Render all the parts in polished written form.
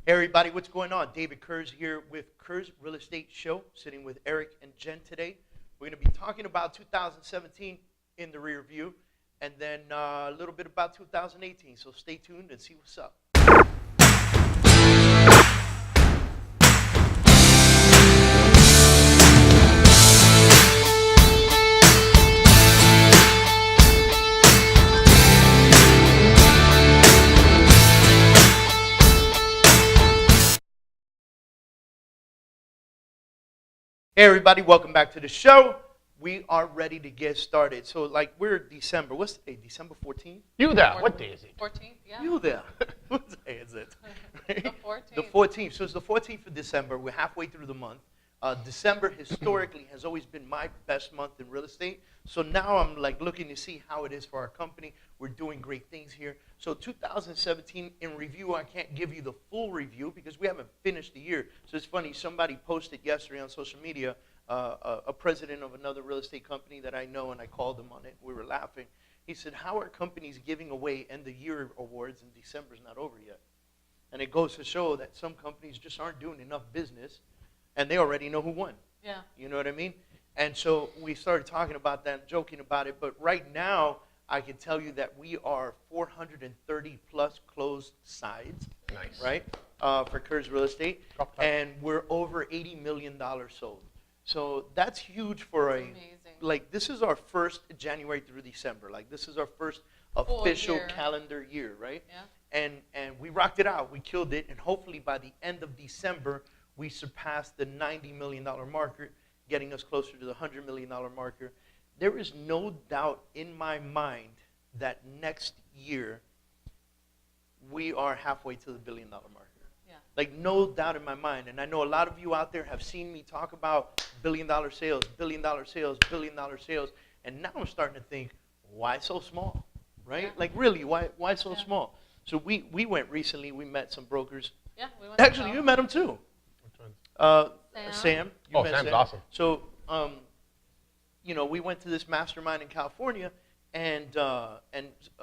Hey everybody, what's going on? David KURZ here with KURZ Real Estate Show, sitting with Eric and Jen today. We're going to be talking about 2017 in the rear view, and then a little bit about 2018. So stay tuned and see what's up. Hey everybody, welcome back to the show. We are ready to get started. So like we're December. What's the day? December 14th? You there. What day is it? 14th, yeah. You there. What day is it? The 14th. The 14th. So it's the 14th of December. We're halfway through the month. December historically has always been my best month in real estate. So now I'm like looking to see how it is for our company. We're doing great things here. So 2017 in review, I can't give you the full review because we haven't finished the year. So it's funny, somebody posted yesterday on social media, a president of another real estate company that I know, and I called him on it. We were laughing. He said, how are companies giving away end of year awards and December's not over yet? And it goes to show that some companies just aren't doing enough business. And they already know who won. Yeah. You know what I mean? And so we started talking about that, joking about it. But right now, I can tell you that we are 430 plus closed sides. Nice. Right? For KURZ Real Estate. And we're over $80 million sold. So that's huge for Amazing. Like this is our first January through December. Like this is our first official calendar year, right? Yeah. And we rocked it out. We killed it. And hopefully by the end of December, we surpassed the $90 million marker, getting us closer to the $100 million marker. There is no doubt in my mind that next year we are halfway to the $1 billion marker. Yeah. Like no doubt in my mind. And I know a lot of you out there have seen me talk about $1 billion sales, $1 billion sales, $1 billion sales. And now I'm starting to think, why so small? Right? Yeah. Like really, why so Yeah. small? So we went recently, we met some brokers. Yeah, we went to Actually, you met them too. Sam. You met Sam's Sam. awesome. So, you know, we went to this mastermind in California, and a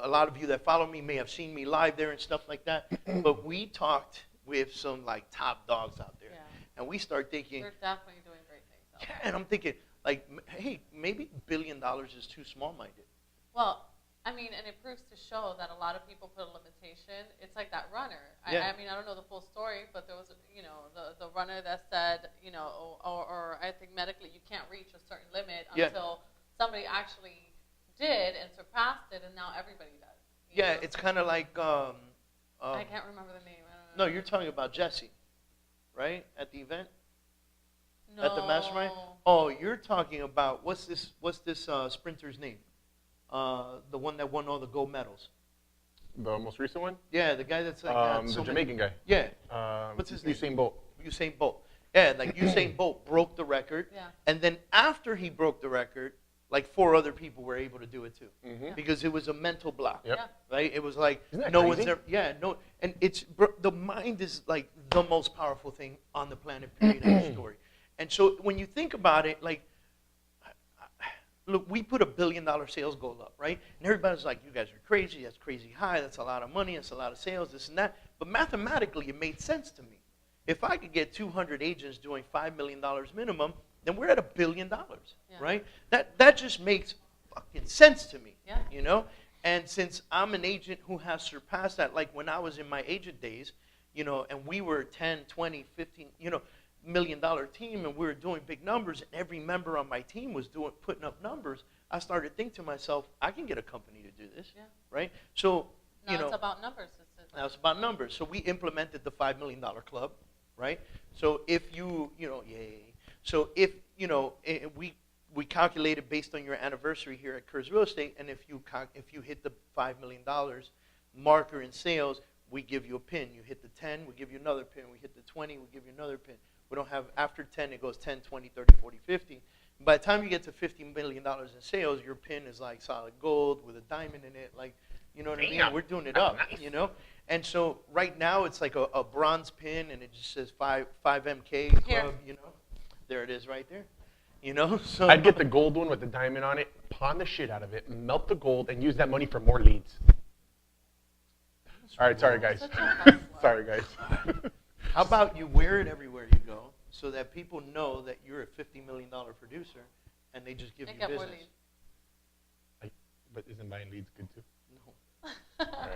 lot of you that follow me may have seen me live there and stuff like that. But we talked with some like top dogs out there, and we start thinking, we're definitely doing great things. yeah. And I'm thinking, like, hey, maybe $1 billion is too small-minded. Well, I mean, and it proves to show that a lot of people put a limitation. It's like that runner. Yeah. I mean, I don't know the full story, but there was, the runner that said, or I think medically you can't reach a certain limit until somebody actually did and surpassed it, and now everybody does. Yeah, it's kind of like. I can't remember the name. I don't know. No, you're talking about Jesse, right? At the event. No. At the mastermind. Oh, you're talking about what's this sprinter's name? The one that won all the gold medals. The most recent one? Yeah, the guy that's like the Jamaican guy. Yeah. What's his name? Usain Bolt. Usain Bolt. Yeah, like Usain Bolt broke the record. Yeah. And then after he broke the record, like 4 other people were able to do it too. Mm-hmm. Because it was a mental block. Yep. Yeah. Right? It was like Isn't that no crazy? one's ever, no, and the mind is like the most powerful thing on the planet, period, in the story. And so when you think about it, like, look, we put $1 billion sales goal up, right? And everybody's like, you guys are crazy, that's crazy high, that's a lot of money, that's a lot of sales, this and that. But mathematically, it made sense to me. If I could get 200 agents doing $5 million minimum, then we're at $1 billion, right? That just makes fucking sense to me, you know? And since I'm an agent who has surpassed that, like when I was in my agent days, you know, and we were 10, 20, 15, $1 million team, and we were doing big numbers, and every member on my team was putting up numbers, I started thinking to myself, I can get a company to do this, right? So, Now it's about numbers. Now it's about numbers. So we implemented the $5 million club, right? So if So if, we calculated based on your anniversary here at KURZ Real Estate, and if you hit the $5 million marker in sales, we give you a pin. You hit the 10, we give you another pin. We hit the 20, we give you another pin. We don't have, after 10, it goes 10, 20, 30, 40, 50. By the time you get to $50 million in sales, your pin is like solid gold with a diamond in it. Like, you know what I mean? We're doing it up, nice. And so right now it's like a bronze pin, and it just says 5MK Club, There it is right there. So I'd get the gold one with the diamond on it, pawn the shit out of it, melt the gold, and use that money for more leads. All right, sorry guys. Sorry guys. How about you wear it everywhere you go so that people know that you're a $50 million producer and they just give They you get more business? leads. But isn't buying leads good too? No. All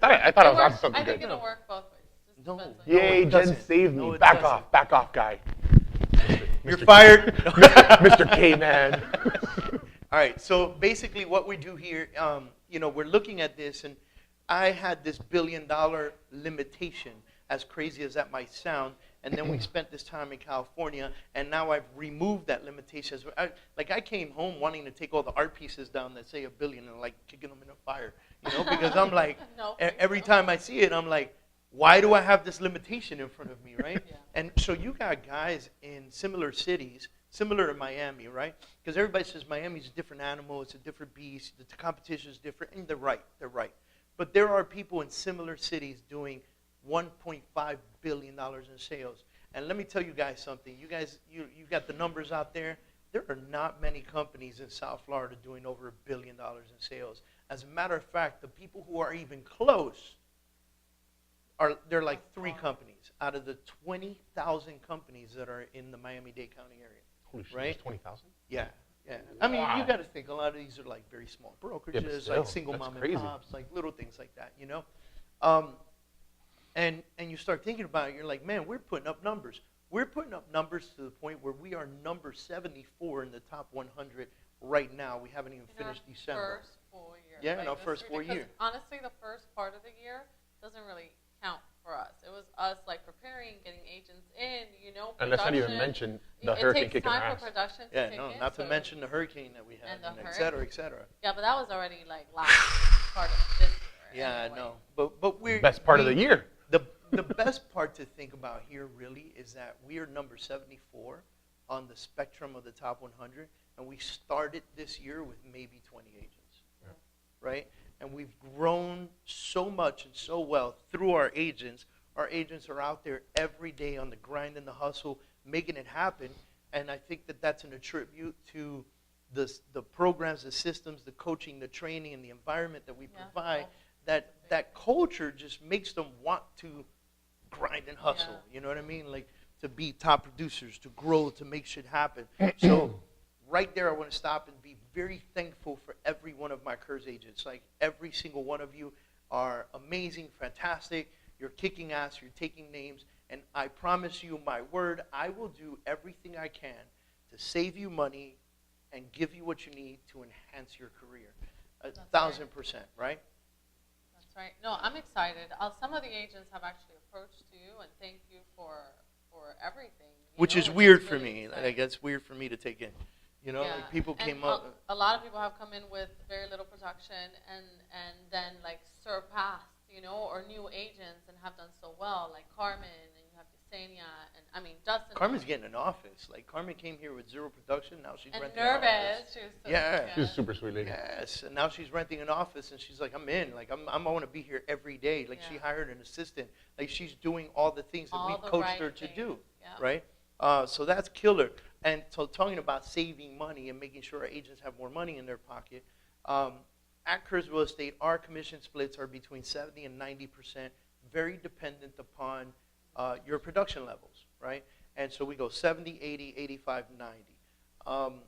right. I thought I was onto something I think good. it'll work both ways. Just No. depends on No, Yay, it Jen doesn't. saved me. No, it Back doesn't. off, guy. You're Mr. fired. Mr. K-Man. All right. So basically, what we do here, we're looking at this, and I had this $1 billion limitation, as crazy as that might sound, and then we spent this time in California, and now I've removed that limitation. I came home wanting to take all the art pieces down that say $1 billion and like kicking them in the fire, because I'm like, No, every time I see it, I'm like, why do I have this limitation in front of me, right? Yeah. And so you got guys in similar cities, similar to Miami, right? Because everybody says Miami's a different animal, it's a different beast, the competition is different, and they're right. But there are people in similar cities doing $1.5 billion in sales. And let me tell you guys something. You guys, you got the numbers out there. There are not many companies in South Florida doing over $1 billion in sales. As a matter of fact, the people who are even close they're like 3 companies out of the 20,000 companies that are in the Miami-Dade County area. Holy shit, Right? 20,000? Yeah. I mean, Wow. you got to think a lot of these are like very small brokerages, still, like single that's mom crazy. and pops, like little things like that, And you start thinking about it, you're like, man, we're putting up numbers. We're putting up numbers to the point where we are number 74 in the top 100 right now. We haven't even finished December. First full year. Yeah, in our first full because year. Honestly, the first part of the year doesn't really count for us. It was us like preparing, getting agents in, And let's not even production. mention the It hurricane takes kicking our time ass. for production to Yeah, kick no, in. not to so- mention the hurricane that we had, And the and et cetera, et cetera. Yeah, but that was already like last part of this year. Yeah, anyway. I know. But we're Best part of the year. The best part to think about here really is that we are number 74 on the spectrum of the top 100, and we started this year with maybe 20 agents, right? And we've grown so much and so well through our agents. Our agents are out there every day on the grind and the hustle, making it happen. And I think that that's an attribute to the programs, the systems, the coaching, the training, and the environment that we provide. That culture just makes them want to grind and hustle. Yeah. You know what I mean? Like to be top producers, to grow, to make shit happen. So right there, I want to stop and be very thankful for every one of my KURZ agents. Like every single one of you are amazing, fantastic. You're kicking ass. You're taking names. And I promise you my word, I will do everything I can to save you money and give you what you need to enhance your career. 1,000%, right? That's right. No, I'm excited. Some of the agents have actually approached you and thank you for everything. Which is which weird for really me. exciting. Like that's weird for me to take in. Yeah. Like people And came up. A lot of people have come in with very little production and then like surpassed, or new agents and have done so well, like Carmen, and you have Yesenia, and I mean Dustin. Carmen's getting an office. Like Carmen came here with 0 production. Now she's and renting an office. nervous. She was so, Yeah. She's a super sweet lady. Yes, and now she's renting an office, and she's like, I'm in. Like I want to be here every day. Like she Yeah. hired an assistant. Like she's doing all the things that All we the coached right her to things. do. Yeah. Right. So that's killer. And so talking about saving money and making sure our agents have more money in their pocket. At KURZ Real Estate, our commission splits are between 70 and 90%, very dependent upon your production levels, right? And so we go 70, 80, 85, 90.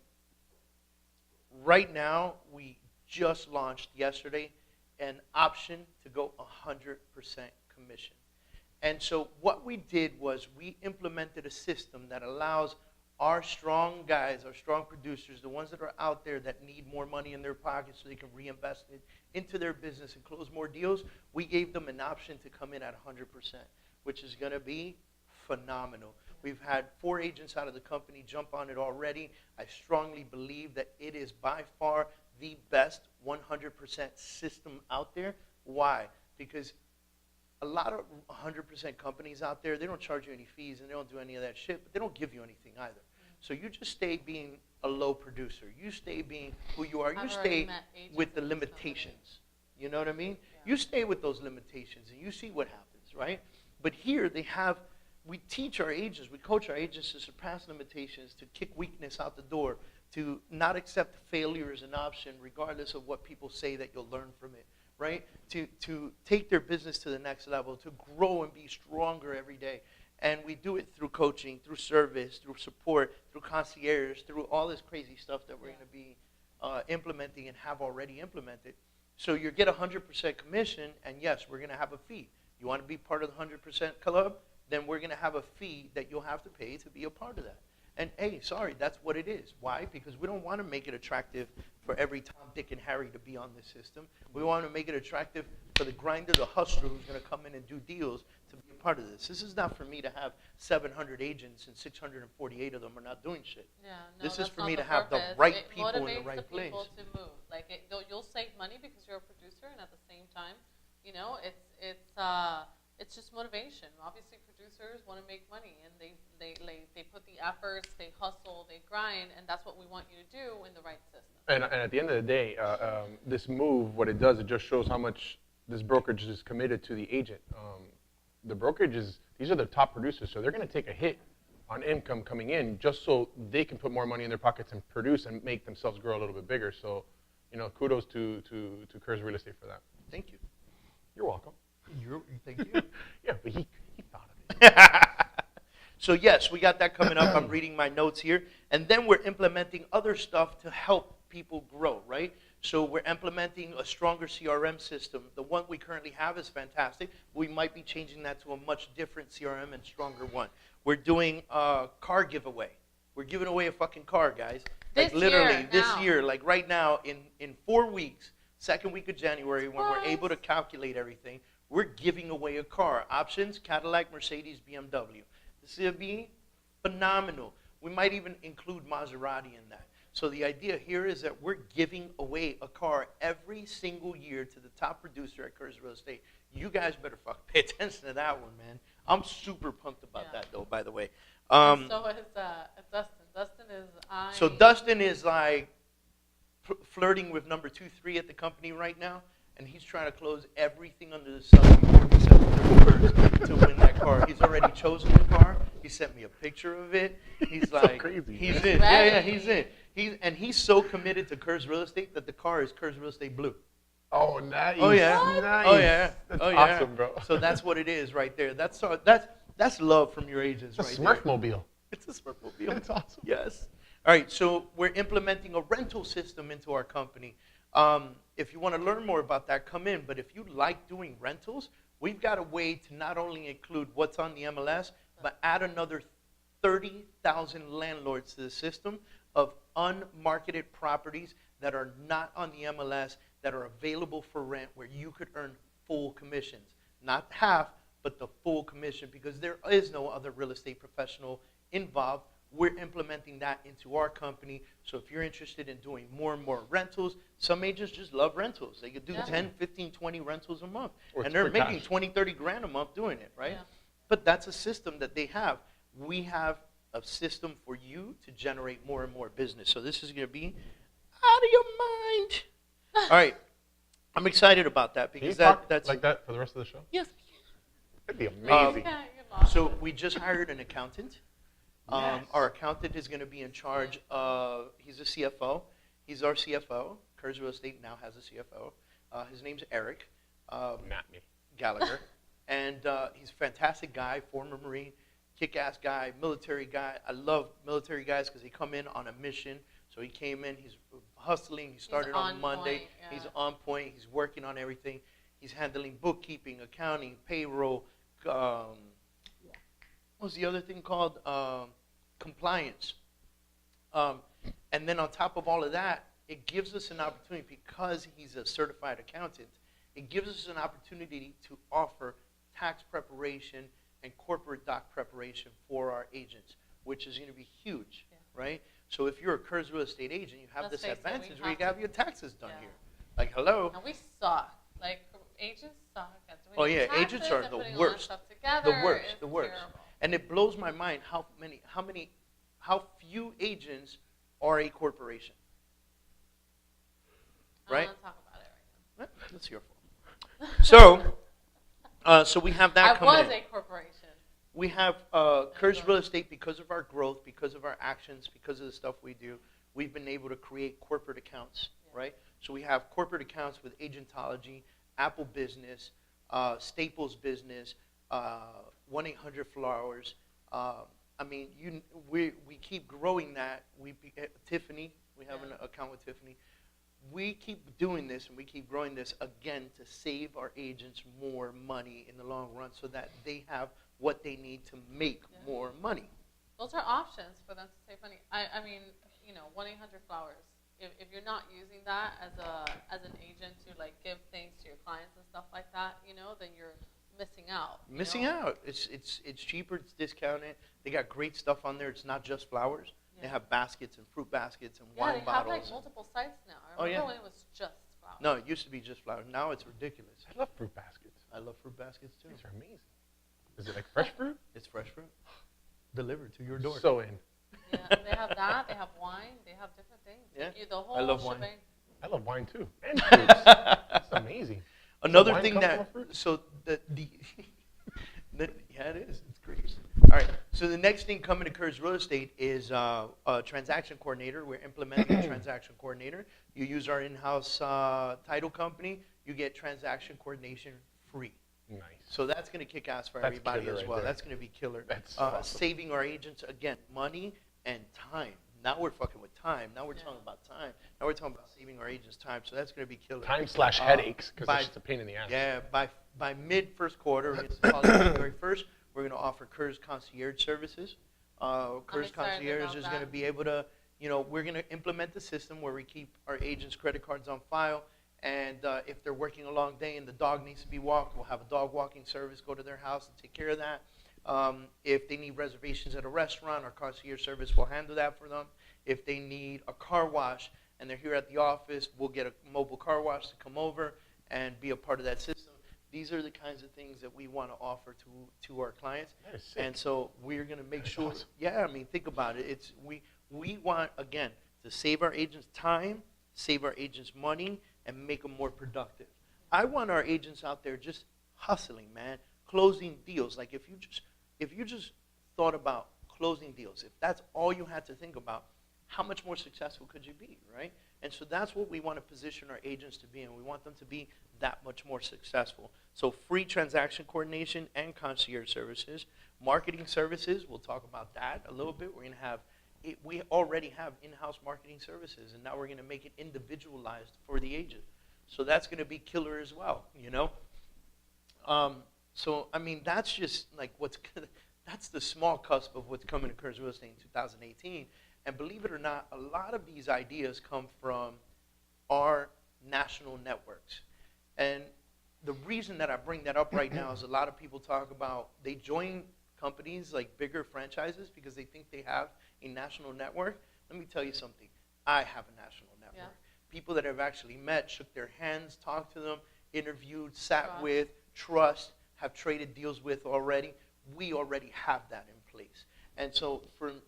Right now, we just launched yesterday an option to go 100% commission. And so what we did was we implemented a system that allows our strong guys, our strong producers, the ones that are out there that need more money in their pockets so they can reinvest it into their business and close more deals, we gave them an option to come in at 100%, which is going to be phenomenal. We've had 4 agents out of the company jump on it already. I strongly believe that it is by far the best 100% system out there. Why? Because a lot of 100% companies out there, they don't charge you any fees and they don't do any of that shit, but they don't give you anything either. So you just stay being a low producer. You stay being who you are. You stay with the limitations. You know what I mean? Yeah. You stay with those limitations and you see what happens, right? But here we teach our agents, we coach our agents to surpass limitations, to kick weakness out the door, to not accept failure as an option regardless of what people say, that you'll learn from it, right? To take their business to the next level, to grow and be stronger every day. And we do it through coaching, through service, through support, through concierge, through all this crazy stuff that we're going to be implementing and have already implemented. So you get 100% commission, and yes, we're going to have a fee. You want to be part of the 100% club? Then we're going to have a fee that you'll have to pay to be a part of that. And hey, sorry, that's what it is. Why? Because we don't want to make it attractive for every Tom, Dick, and Harry to be on this system. We want to make it attractive for the grinder, the hustler who's going to come in and do deals to be a part of this. This is not for me to have 700 agents and 648 of them are not doing shit. Yeah, no, this is that's for not me the to have the purpose. right It people in the motivates right place. people to move. Like you'll save money because you're a producer, and at the same time, you know, it's just motivation. Obviously, producers want to make money, and they put the efforts, they hustle, they grind, and that's what we want you to do in the right system. And at the end of the day, this move, what it does, it just shows how much this brokerage is committed to the agent. The brokerage these are the top producers, so they're going to take a hit on income coming in just so they can put more money in their pockets and produce and make themselves grow a little bit bigger. So, you know, kudos to KURZ Real Estate for that. Thank you. You're welcome. Thank you. Yeah, but he thought of it. So yes, we got that coming up. I'm reading my notes here. And then we're implementing other stuff to help people grow, right? So we're implementing a stronger CRM system. The one we currently have is fantastic. We might be changing that to a much different CRM and stronger one. We're doing a car giveaway. We're giving away a fucking car, guys. Like literally this year, like right now, in 4 weeks, second week of January, when we're able to calculate everything, we're giving away a car. Options, Cadillac, Mercedes, BMW. This is going to be phenomenal. We might even include Maserati in that. So the idea here is that we're giving away a car every single year to the top producer at KURZ Real Estate. You guys better fucking pay attention to that one, man. I'm super pumped about that, though, by the way. So is Dustin. So Dustin is like flirting with number 2, 3 at the company right now, and he's trying to close everything under the sun before we send the to win that car. He's already chosen the car. He sent me a picture of it. He's like, so crazy. He's Man. in. Yeah, he's in. He's so committed to KURZ Real Estate that the car is KURZ Real Estate Blue. Oh, nice. Oh yeah. Nice. Oh yeah. That's oh yeah. awesome, bro. So that's what it is right there. That's love from your agents It's a right Smurfmobile. It's a Smurfmobile. That's awesome. Yes. All right. So we're implementing a rental system into our company. If you want to learn more about that, come in. But if you like doing rentals, we've got a way to not only include what's on the MLS, but add another 30,000 landlords to the system of unmarketed properties that are not on the MLS, that are available for rent, where you could earn full commissions. Not half, but the full commission, because there is no other real estate professional involved. We're implementing that into our company. So if you're interested in doing more and more rentals, some agents just love rentals. They could do 10, 15, 20 rentals a month. And they're making 20, 30 grand a month doing it, right? Yeah. But that's a system that they have. We have a system for you to generate more and more business. So this is going to be out of your mind. All right. I'm excited about that because that's like that for the rest of the show? Yes. That'd be amazing. So we just hired an accountant. Yes. Our accountant is going to be in charge of, he's a CFO. He's our CFO. KURZ Real Estate now has a CFO. His name's Eric. Not me. Gallagher. And he's a fantastic guy, former Marine, kick-ass guy, military guy. I love military guys because they come in on a mission. So he came in, he's hustling. He started on Monday. Point, yeah. He's on point. He's working on everything. He's handling bookkeeping, accounting, payroll, what was the other thing called? Compliance. And then on top of all of that, it gives us an opportunity, because he's a certified accountant, it gives us an opportunity to offer tax preparation and corporate doc preparation for our agents, which is going to be huge, right? So if you're a KURZ Real Estate agent, you have this advantage where you have your taxes done here. Like, hello. And we suck. Like, agents suck at doing taxes agents are the putting worst. All that stuff together. The worst. Terrible. And it blows my mind how few agents are a corporation. Right? I don't want to talk about it right now. That's your fault. So we have that coming in. I was a corporation. We have KURZ Real Estate, because of our growth, because of our actions, because of the stuff we do, we've been able to create corporate accounts, right? So we have corporate accounts with agentology, Apple Business, Staples Business, 1-800-Flowers. I mean, we keep growing that. Tiffany, we have an account with Tiffany. We keep doing this and we keep growing this, again, to save our agents more money in the long run so that they have what they need to make more money. Those are options for them to save money. I mean, you know, 1-800-Flowers. If you're not using that as an agent to like give things to your clients and stuff like that, you know, then you're missing out. Missing out. It's cheaper. It's discounted. They got great stuff on there. It's not just flowers. Yeah. They have baskets and fruit baskets and wine bottles. Yeah, they have like multiple sites now. I remember when it was just flowers. No, it used to be just flowers. Now it's ridiculous. I love fruit baskets. I love fruit baskets too. These are amazing. Is it like fresh fruit? It's fresh fruit. Delivered to your door. So in. Yeah, they have that. They have wine. They have different things. Yeah, the whole I love wine. I love wine too. And fruits. That's amazing. Another thing that yeah, it is. It's great. All right. So the next thing coming to KURZ Real Estate is a transaction coordinator. We're implementing a transaction coordinator. You use our in-house title company. You get transaction coordination free. Nice. So that's going to kick ass for everybody as well. That's going to be killer. That's awesome. Saving our agents, again, money and time. Now we're fucking with time. Now we're talking about time. Now we're talking about saving our agents time. So that's going to be killer. Time/headaches, because it's just a pain in the ass. Yeah, by mid first quarter, it's January 1st, we're going to offer KURZ concierge services. KURZ concierge is going to be able to, you know, we're going to implement the system where we keep our agents' credit cards on file. And if they're working a long day and the dog needs to be walked, we'll have a dog walking service, go to their house and take care of that. If they need reservations at a restaurant, our concierge service will handle that for them. If they need a car wash and they're here at the office, we'll get a mobile car wash to come over and be a part of that system. These are the kinds of things that we want to offer to our clients. That is sick. And so we're going to make sure. Awesome. Yeah, I mean, think about it. We want, again, to save our agents time, save our agents money, and make them more productive. I want our agents out there just hustling, man, closing deals. Like if you just thought about closing deals, if that's all you had to think about, how much more successful could you be, right? And so that's what we want to position our agents to be, and we want them to be that much more successful. So free transaction coordination and concierge services. Marketing services, we'll talk about that a little bit. We're going to have we already have in-house marketing services, and now we're going to make it individualized for the agent. So that's going to be killer as well, you know? So, I mean, that's just like that's the small cusp of what's coming to KURZ Real Estate in 2018. And believe it or not, a lot of these ideas come from our national networks. And the reason that I bring that up right now is a lot of people talk about they join companies like bigger franchises because they think they have a national network. Let me tell you something. I have a national network. Yeah. People that I've actually met, shook their hands, talked to them, interviewed, sat with, trust, have traded deals with already. We already have that in place. And so for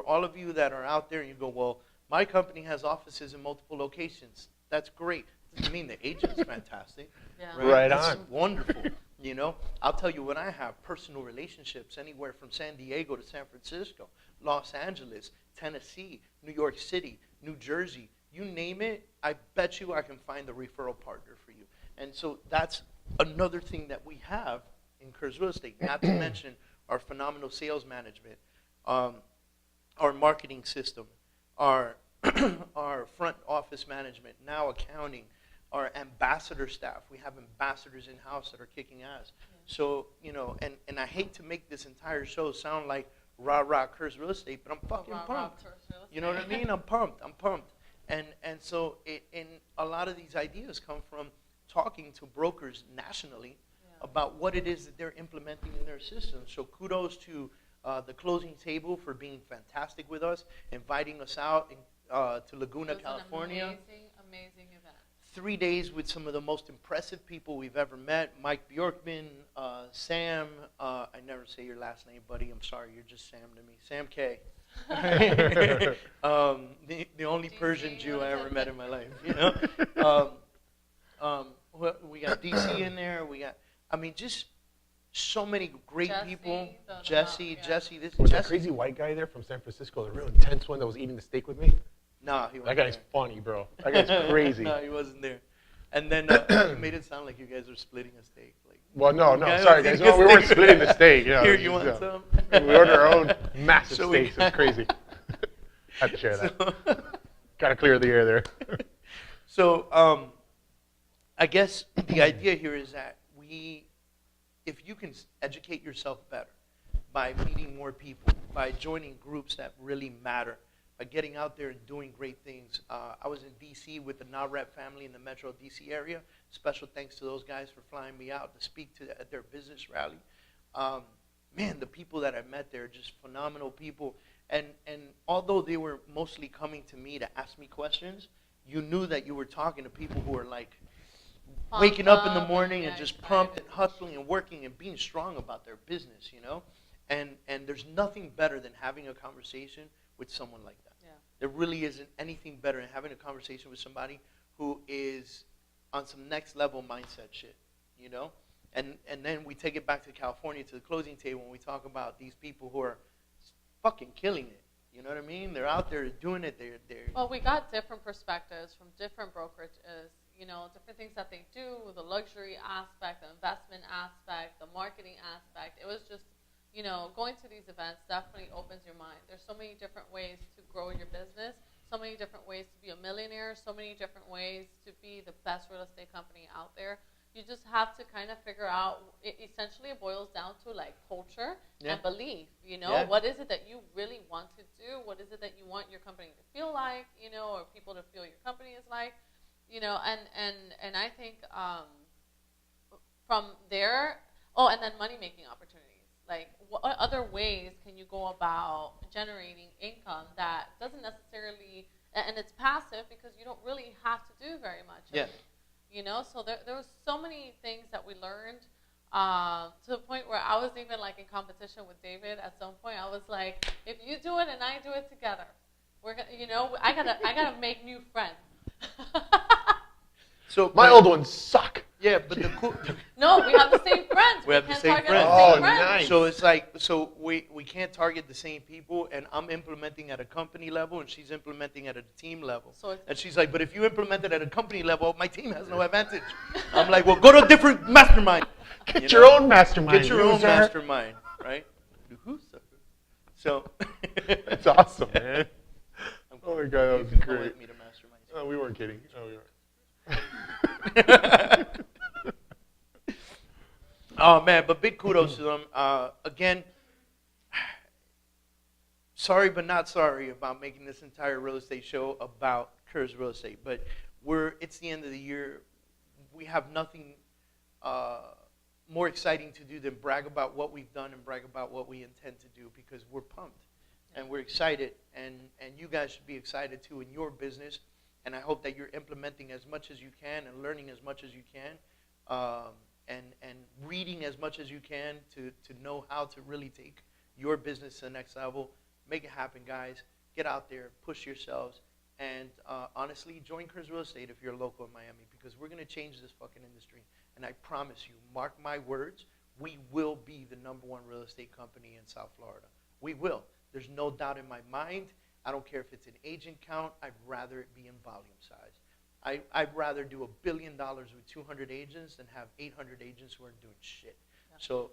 all of you that are out there and you go, well, my company has offices in multiple locations. That's great. Doesn't mean the agent's fantastic. Yeah. Right That's on. Wonderful. You know, I'll tell you what I have, personal relationships anywhere from San Diego to San Francisco, Los Angeles, Tennessee, New York City, New Jersey, you name it, I bet you I can find a referral partner for you. And so that's another thing that we have in KURZ Real Estate, not to mention our phenomenal sales management, our marketing system, our front office management, now accounting, our ambassador staff. We have ambassadors in-house that are kicking ass. Yeah. So, you know, and I hate to make this entire show sound like rah-rah KURZ Real Estate, but I'm fucking pumped. You know what I mean? I'm pumped. And so and a lot of these ideas come from talking to brokers nationally about what it is that they're implementing in their system. So kudos to the closing table for being fantastic with us, inviting us out to Laguna, California. Amazing event. 3 days with some of the most impressive people we've ever met. Mike Bjorkman, Sam, I never say your last name, buddy. I'm sorry, you're just Sam to me. Sam K. The only Persian Jew I ever met in my life, you know? We got DC in there. We got, I mean, just so many great people. Jesse. Was that crazy white guy there from San Francisco, the real intense one that was eating the steak with me? No, he wasn't. That guy's funny, bro. That guy's crazy. No, he wasn't there. And then you made it sound like you guys are splitting a steak. Like, Well, no, guys, sorry guys. No, we weren't splitting the steak. You know, here, it's you just, want some? We ordered our own massive So we steaks. It's crazy. I have to share that. So, Got to clear the air there. so I guess the idea here is that if you can educate yourself better by meeting more people, by joining groups that really matter, by getting out there and doing great things. I was in D.C. with the NAREP family in the Metro D.C. area. Special thanks to those guys for flying me out to speak at their business rally. Man, the people that I met there are just phenomenal people. And although they were mostly coming to me to ask me questions, you knew that you were talking to people who are like waking up in the morning and just pumped and hustling and working and being strong about their business, you know? And there's nothing better than having a conversation with someone like that. Yeah. There really isn't anything better than having a conversation with somebody who is on some next level mindset shit, you know? And then we take it back to California, to the closing table, and we talk about these people who are fucking killing it. You know what I mean? They're out there doing it. They're Well, we got different perspectives from different brokerages, you know, different things that they do, the luxury aspect, the investment aspect, the marketing aspect. It was just, you know, going to these events definitely opens your mind. There's so many different ways to grow your business, so many different ways to be a millionaire, so many different ways to be the best real estate company out there. You just have to kind of figure out, essentially it boils down to like culture and belief, you know, what is it that you really want to do? What is it that you want your company to feel like, you know, or people to feel your company is like, you know, and I think from there, and then money-making opportunities. Like, what other ways can you go about generating income that doesn't necessarily, and it's passive because you don't really have to do very much. Yeah. You know, so there was so many things that we learned to the point where I was even like in competition with David. At some point, I was like, if you do it and I do it together, we're gonna, you know, I gotta make new friends. So my old ones suck. Yeah, but the cool. No, we have the same friends. We have the same friends. Oh, nice. So it's like, so we can't target the same people, and I'm implementing at a company level, and she's implementing at a team level. And she's like, but if you implement it at a company level, my team has no advantage. I'm like, well, go to a different mastermind. Get your own mastermind. Get your own mastermind, right? So. That's awesome, man. Oh my God, that was great. Me to mastermind. Oh, we weren't kidding. Oh, we weren't. Oh man, but big kudos to them. Again, sorry but not sorry about making this entire real estate show about KURZ Real Estate, but it's the end of the year. We have nothing more exciting to do than brag about what we've done and brag about what we intend to do, because we're pumped and we're excited, and you guys should be excited too in your business. And I hope that you're implementing as much as you can and learning as much as you can, and reading as much as you can to know how to really take your business to the next level. Make it happen, guys. Get out there, push yourselves, and honestly, join KURZ Real Estate if you're local in Miami, because we're going to change this fucking industry. And I promise you, mark my words, we will be the #1 real estate company in South Florida. We will. There's no doubt in my mind. I don't care if it's an agent count. I'd rather it be in volume size. I'd rather do $1 billion with 200 agents than have 800 agents who aren't doing shit. Yeah. So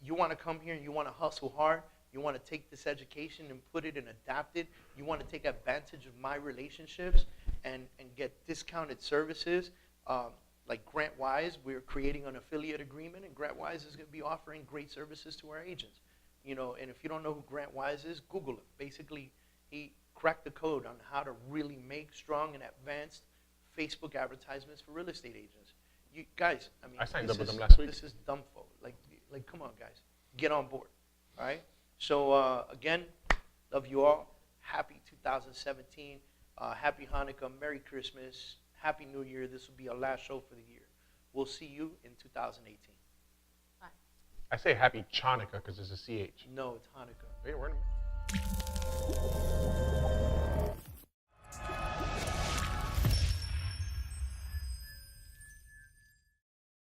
you want to come here and you want to hustle hard. You want to take this education and put it and adapt it. You want to take advantage of my relationships and get discounted services. Like Grant Wise, we're creating an affiliate agreement, and Grant Wise is going to be offering great services to our agents. You know, and if you don't know who Grant Wise is, Google him. Basically, he cracked the code on how to really make strong and advanced Facebook advertisements for real estate agents. You guys, I mean, I signed up with them last week. This is dumb folk. Like, come on, guys, get on board. All right. So again, love you all. Happy 2017. Happy Hanukkah. Merry Christmas. Happy New Year. This will be our last show for the year. We'll see you in 2018. I say happy Chanukah because it's a CH. No, it's Hanukkah. Wait, we're in